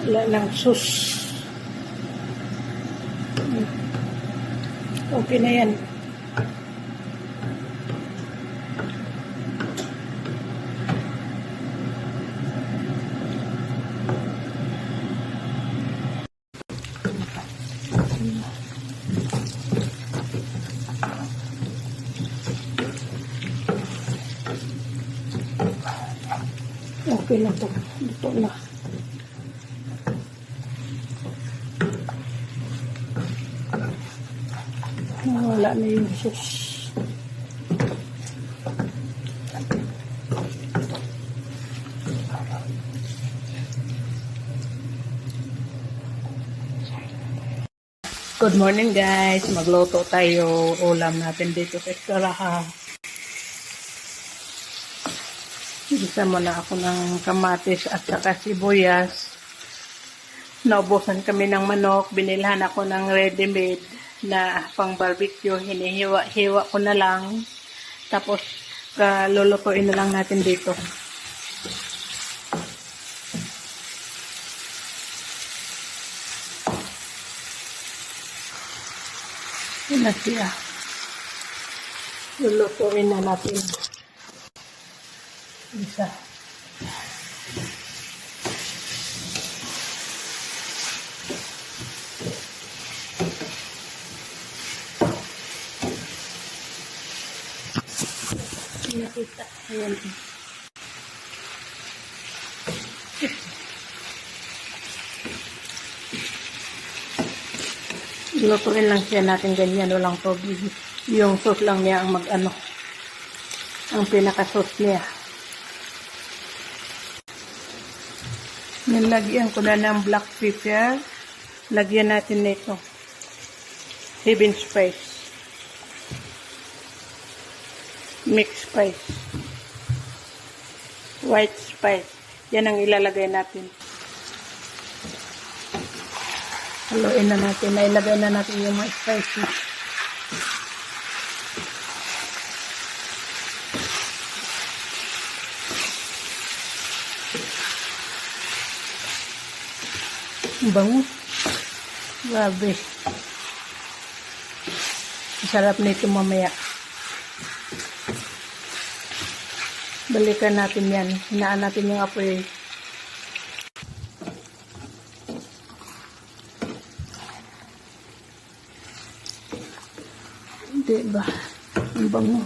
Wala ng sus. Okay na yan. Okay na to. Ito na. Wala na yung sus. Good morning guys. Magluto tayo. Ulam natin dito sa Estaraha. Gisa muna ako ng kamatis at saka sibuyas. Naubusan kami ng manok. Binilhan ako ng ready-made na pang barbecue. Hinihiwa-hiwa ko na lang. Tapos lulutuin na lang natin dito. Yun na siya. Lulutuin na natin. Isa. Nakita. Ayan. Lutuin lang siya natin ganyan. Walang tubig. Yung sauce lang niya ang mag-ano. Ang pinaka-sauce niya. Nilagyan ko na ng black pepper. Lagyan natin nito. Heaven spice. Mixed spice. White spice. Yan ang ilalagay natin. Haluin na natin. Nailagay na natin yung mga spices. Bango. Grabe. Sarap nito mamaya. Balikan natin yan. Hinaan natin yung apoy. Diba? Ang bango.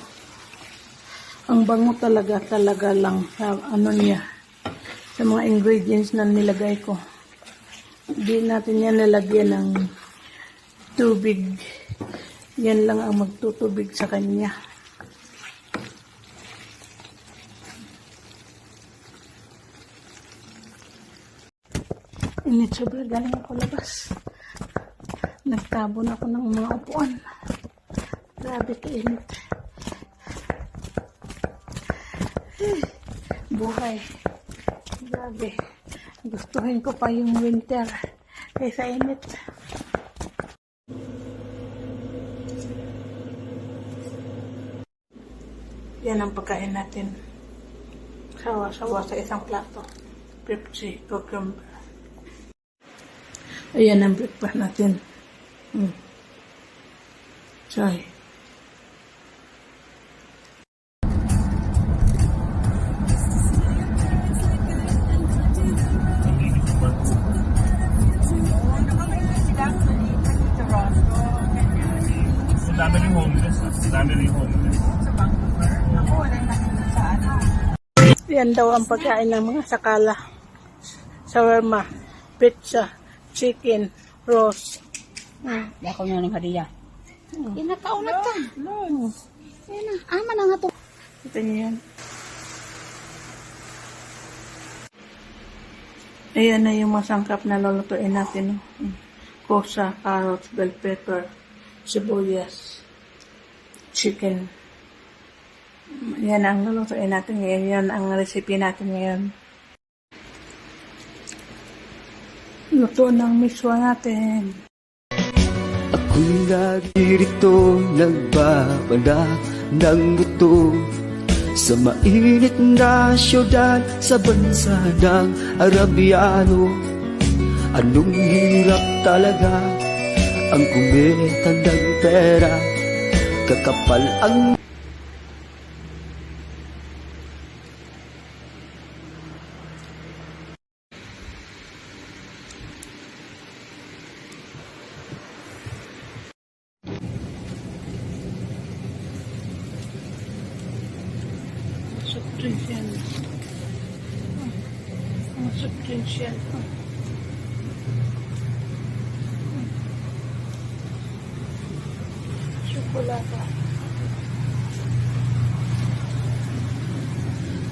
Ang bango talaga lang sa ano niya. Sa mga ingredients na nilagay ko. Hindi natin yan nalagyan ng tubig. Yan lang ang magtutubig sa kanya. Init sobra. Galing ako labas. Nagtabon ako ng mga upuan. Grabe kainit. Buhay. Grabe. Gustuhin ko pa yung winter kaysa init. Yan ang pagkain natin. Sawa-sawa sa isang plato. Pepsi, cucumber. Ayan ang breakfast natin. Chai. Dami rin homeless. Dami rin homeless. Sa Vancouver? Ako wala nakita sa ano. Yan daw ang pagkain ng mga sakala. Shawarma, pizza, chicken, roast. Ako na ng hadiya. Inakaunat ka. Yan na. Ama na nga to. Ito niyo yan. Ayan na yung masangkap na lulutuin natin. Kosa, carrots, bell pepper, sibuyas, chicken. Yan ang lulutuin natin ngayon. Yan ang recipe natin ngayon. Luto ng miswa natin. Ako'y naririto, nagbabala ng buto sa mainit na syudad sa bansa ng Arabiano. Anong hirap talaga ang kumita ng pera, kakapal ang Soft drinks yan. Mga soft drinks yan. Tsokolata.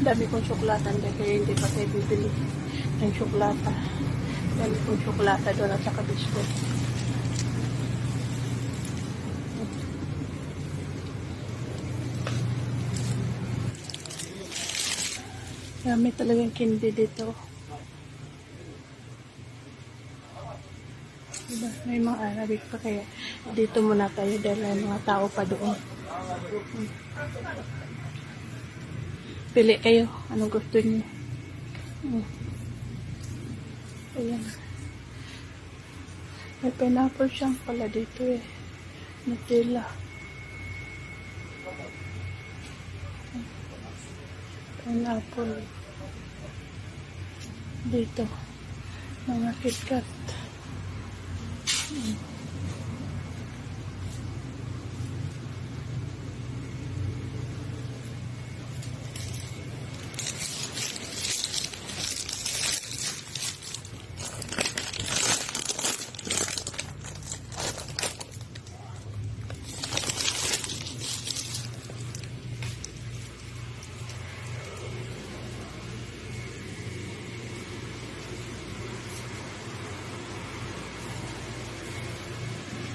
Dami kong tsokolata kaya hindi pa tayo bibili ng tsokolata. Dami kong tsokolata doon at saka biskuit. Dami talagang candy dito. Diba? May mga Arabic pa kaya dito muna tayo dahil may mga tao pa doon. Pili kayo. Anong gusto niyo? Ayan. May pineapple siyang pala dito eh. Nutella. Pineapple. Dito. Mga KitKat.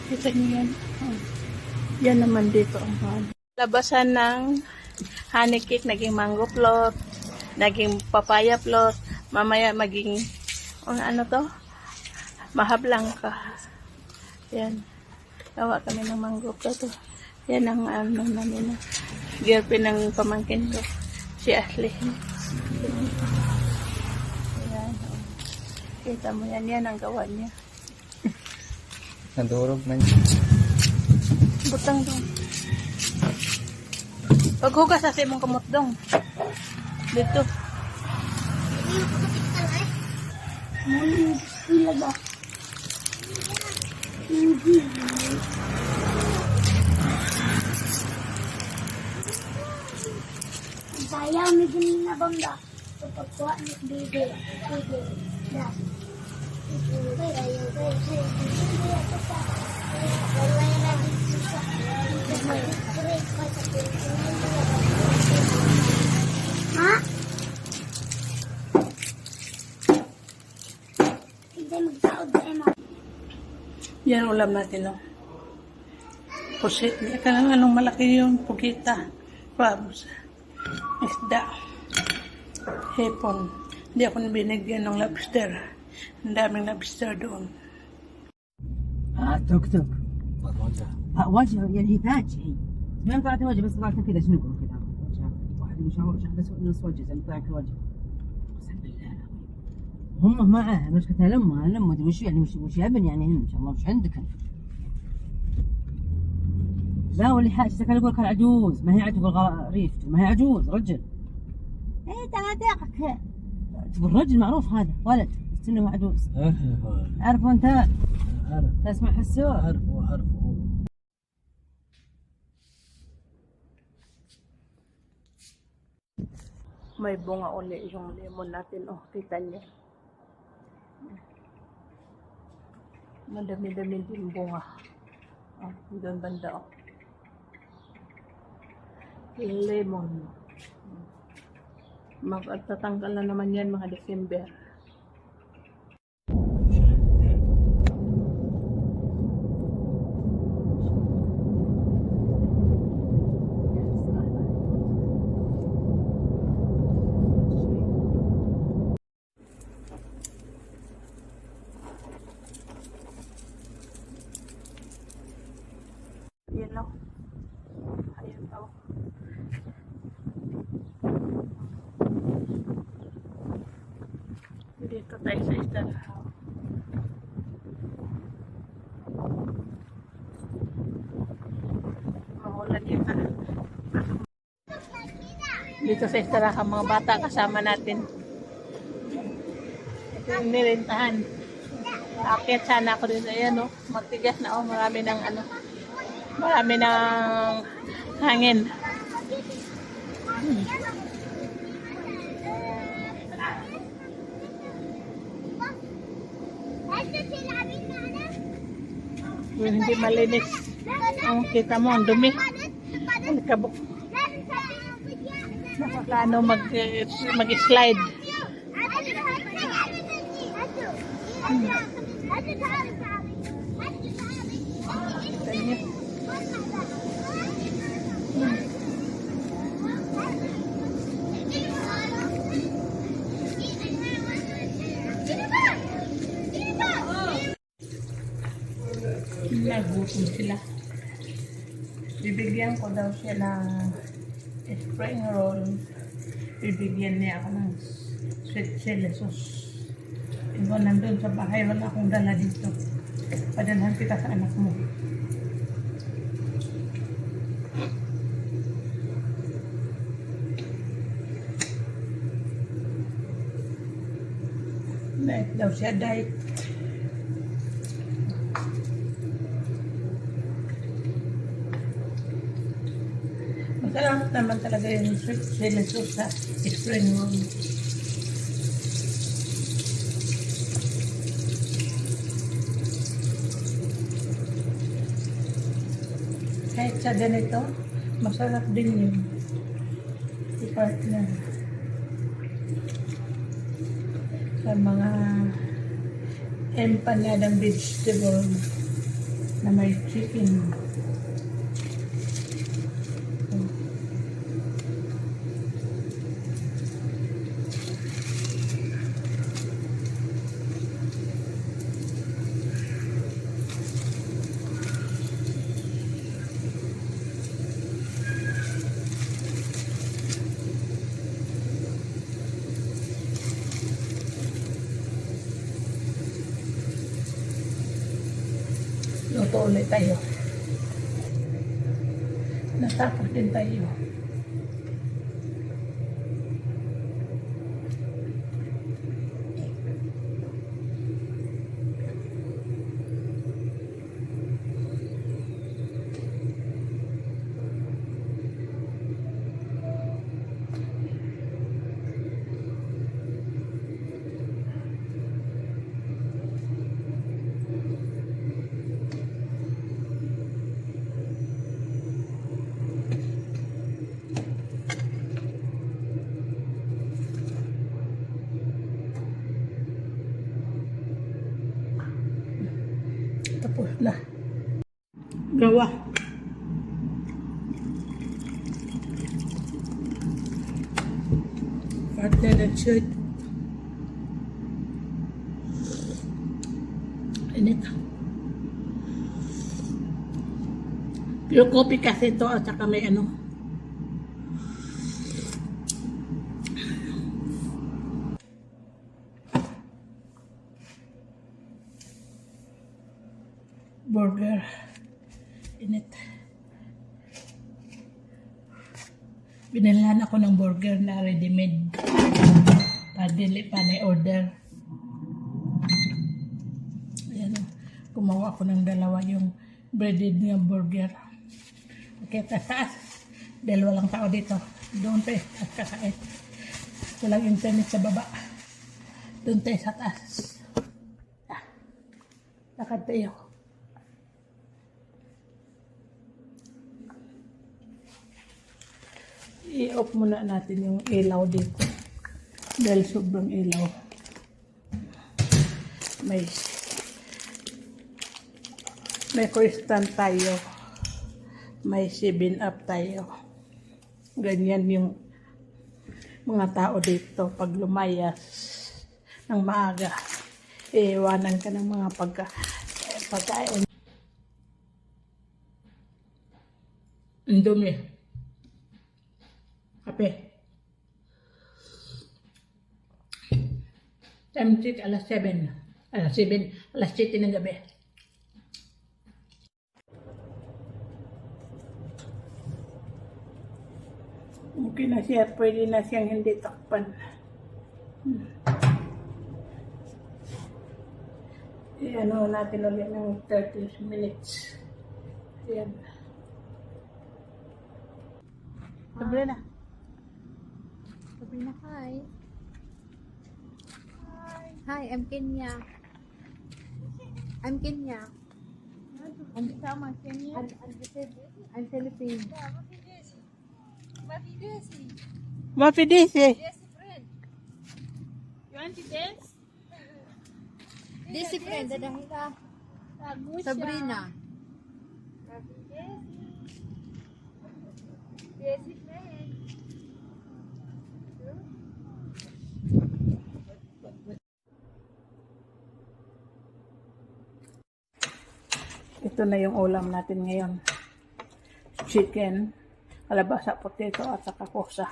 Kita niyo yan. Yan naman dito ang honey. Labasan ng honey cake, naging mango float, naging papaya float, mamaya maging, ano to? Mahablang ka. Yan. Gawa kami ng mango float. Yan ang ano namin. Girlfriend ng pamangkin ko. Si Ashley. Yan. Kita mo yan. Yan ang gawa niya. Nadurog man. Butang dong. Paghugas sa mong kamot dong. Dito. Saya may ganun na bangga. Pagkuha ni Bibi. Ha? Hindi magsaod sa emo. Yan ulam natin, no? Pusit. Anong malaki yung pugita. Crabs. Isda. Hepon. Hindi ako binigyan ng lobster. Ang daming lobster doon. توك توك وجه يعني فاجئ ما طلعت وجه بس طلعت كذا شنو يقول كذا وجه واحد مشاور بس نص وجه زي ما طلع كل وجه اقسم بالله هم معه مشكلة لما وش يعني وش يبن يعني ان شاء الله وش عندك انت لا واللي حاجتك انا اقول لك العجوز ما هي عجوز ريفته ما هي عجوز رجل ايه تعال تقول رجل معروف هذا ولد بس انه عجوز عارفه انت عارف تسمع حسوه عارفه May bunga uli yung lemon natin. Oh, kita niyo. Madami-dami din bunga. Oh, doon banda. Oh. Lemon. Magtatanggal na naman yan mga December. Yan o. Ayan o. Dito tayo sa Star House. Dito sa istarahan, mga bata kasama natin. Ito yung nirentahan. Aakyat sana ako dito. Ayan, oh. Magtigas na, oh. Marami ng ano. Marami ng hangin. Yung hindi malinis. Ang kita mo, ang dumi. Ang kabuk. Nakakaano mag-slide. Nagutom sila. Bibigyan ko daw siya ng spring roll. Bibigyan niya ako ng sweet chili sauce. Iwan nandun sa bahay, wala akong dala dito. Padalhan kita sa anak mo. Diet daw siya, diet. Masarap naman talaga yung sweet chili sauce sa spring roll. Kahit sa ganito, masarap din yun. I-partner. Sa mga empanadang vegetable na may chicken. Luto ulit tayo. Natapos din tayo. Tapos na. Gawa. Partner and shirt. Init. Yung coffee kasi ito at saka may ano. Burger. Init. Binilhan ako ng burger na ready-made. Padili pa na order. Ayan. Gumawa ako ng dalawa yung breaded na burger. Okay, taas. Dahil walang tao dito. Doon tayo at kakain. Walang internet sa baba. Doon tayo sa taas. Lakad tayo. I-off muna natin yung ilaw dito. Dahil sobrang ilaw. May croissant tayo. May 7-up tayo. Ganyan yung mga tao dito pag lumayas ng maaga. Iiwanan ka ng mga pagkain. Ang dumi. Kape. Time check, alas 7. Alas 7 ng gabi. Okay na siya. Pwede na siyang hindi takpan. Ano natin ulit ng 30 minutes. Ayan. Sabrina. Sabrina, hi. Hi, I'm Kenya. I'm Kenya. I'm Kenya. I'm Philippine. Mafi Desi. This is friend, dadahila. Sabrina. Ito na yung ulam natin ngayon. Chicken, kalabasa, potato at saka kosa.